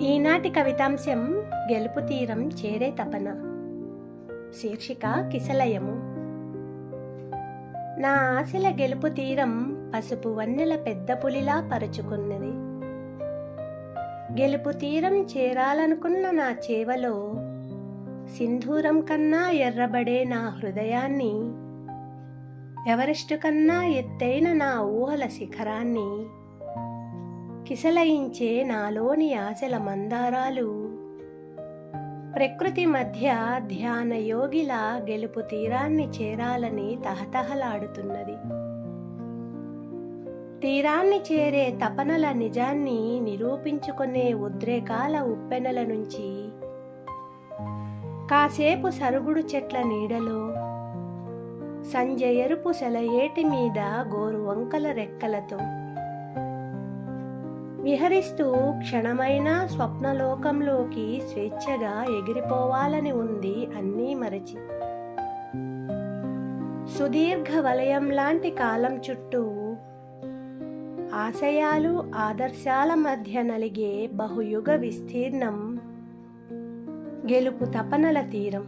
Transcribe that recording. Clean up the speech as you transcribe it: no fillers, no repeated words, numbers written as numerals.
ఈనాటి కవితాంశం గెలుపు తీరం చేరే తపన. శీర్షిక కిసలయము. నా ఆశల గెలుపు తీరం పసుపు వన్నెల పెద్ద పులిలా పరుచుకున్నది. గెలుపు తీరం చేరాలనుకున్న నా చేవలో సింధూరం కన్నా ఎర్రబడే నా హృదయాన్ని, ఎవరెస్టు కన్నా ఎత్తైన నా ఊహల శిఖరాన్ని కిసలయించే నాలోని ఆశల మందారాలు ప్రకృతి మధ్య ధ్యాన యోగిలా గెలుపు తీరాన్ని చేరాలని తహతహలాడుతున్నది. తీరాన్ని చేరే తపనల నిజాన్ని నిరూపించుకునే ఉద్రేకాల ఉప్పెనల నుంచి కాసేపు సరుగుడు చెట్ల నీడలో సంజ ఎరుపు సెలయేటి మీద గోరు వంకల రెక్కలతో విహరిస్తూ క్షణమైనా స్వప్నలోకంలోకి స్వేచ్ఛగా ఎగిరిపోవాలని ఉంది అన్నీ మరచి. సుదీర్ఘ వలయం లాంటి కాలం చుట్టూ ఆశయాలు ఆదర్శాల మధ్య నలిగే బహుయుగ విస్తీర్ణం గెలుపు తపనల తీరం.